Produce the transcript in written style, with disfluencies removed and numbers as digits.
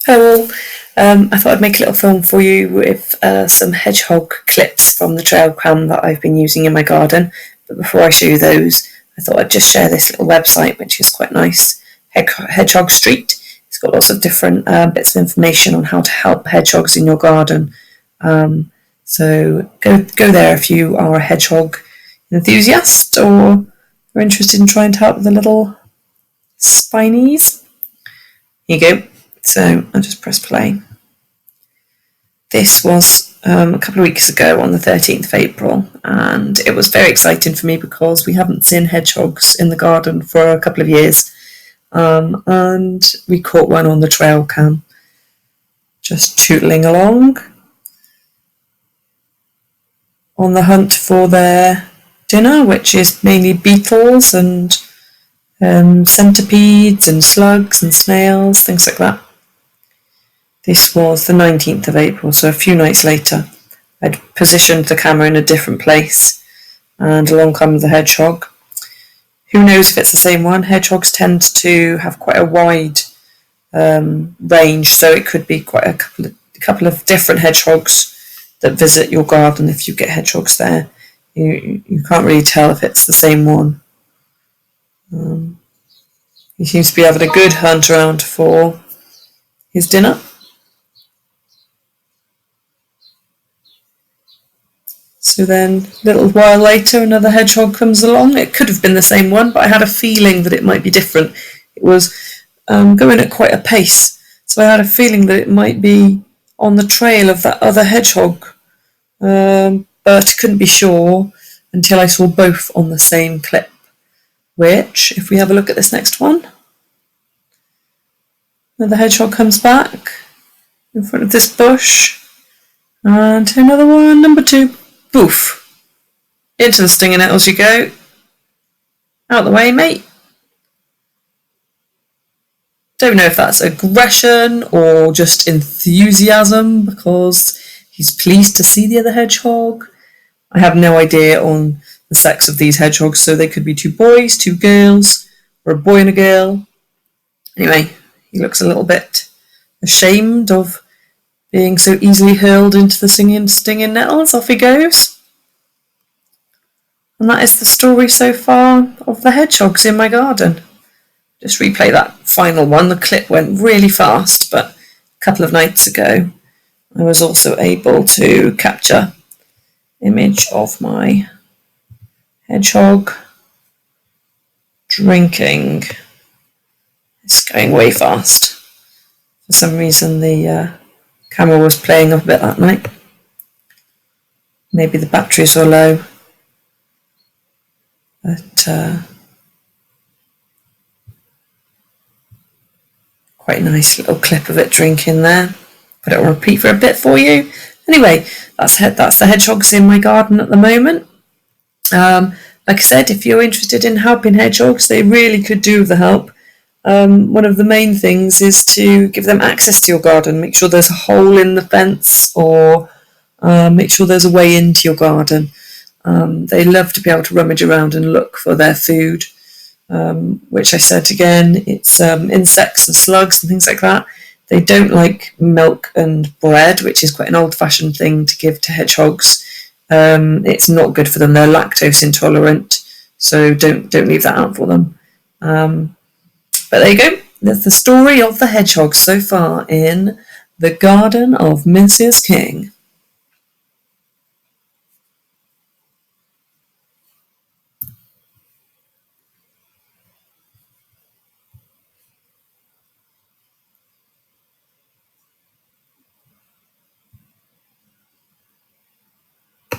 Hello all. I thought I'd make a little film for you with some hedgehog clips from the trail cam that I've been using in my garden. But before I show you those, I thought I'd just share this little website, which is quite nice, Hedgehog Street. It's got lots of different bits of information on how to help hedgehogs in your garden. So go there if you are a hedgehog enthusiast or are interested in trying to help the little spinies. Here you go. So I'll just press play. This was a couple of weeks ago on the 13th of April, and it was very exciting for me because we haven't seen hedgehogs in the garden for a couple of years, and we caught one on the trail cam, just tootling along on the hunt for their dinner, which is mainly beetles and centipedes and slugs and snails, things like that. This was the 19th of April, so a few nights later. I'd positioned the camera in a different place, and along comes the hedgehog. Who knows if it's the same one? Hedgehogs tend to have quite a wide range, so it could be quite a couple of different hedgehogs that visit your garden if you get hedgehogs there. You can't really tell if it's the same one. He seems to be having a good hunt around for his dinner. So then, a little while later, another hedgehog comes along. It could have been the same one, but I had a feeling that it might be different. It was going at quite a pace, so I had a feeling that it might be on the trail of that other hedgehog, but couldn't be sure until I saw both on the same clip, which, if we have a look at this next one, another hedgehog comes back in front of this bush, and another one, number 2. Poof! Into the stinging nettles you go. Out the way, mate. Don't know if that's aggression or just enthusiasm because he's pleased to see the other hedgehog. I have no idea on the sex of these hedgehogs, so they could be 2 boys, 2 girls, or a boy and a girl. Anyway, he looks a little bit ashamed of being so easily hurled into the stinging nettles. Off he goes. And that is the story so far of the hedgehogs in my garden. Just replay that final one. The clip went really fast, but a couple of nights ago I was also able to capture image of my hedgehog drinking. It's going way fast. For some reason the camera was playing up a bit that night. Maybe the batteries were low. But quite a nice little clip of it drinking there. Put it on repeat for a bit for you. Anyway, that's the hedgehogs in my garden at the moment. Like I said, if you're interested in helping hedgehogs, they really could do with the help. One of the main things is to give them access to your garden. Make sure there's a hole in the fence, or make sure there's a way into your garden. They love to be able to rummage around and look for their food, which I said again, it's insects and slugs and things like that. They don't like milk and bread, which is quite an old-fashioned thing to give to hedgehogs. It's not good for them. They're lactose intolerant, so don't leave that out for them. But there you go. That's the story of the hedgehogs so far in the garden of Mrs. King.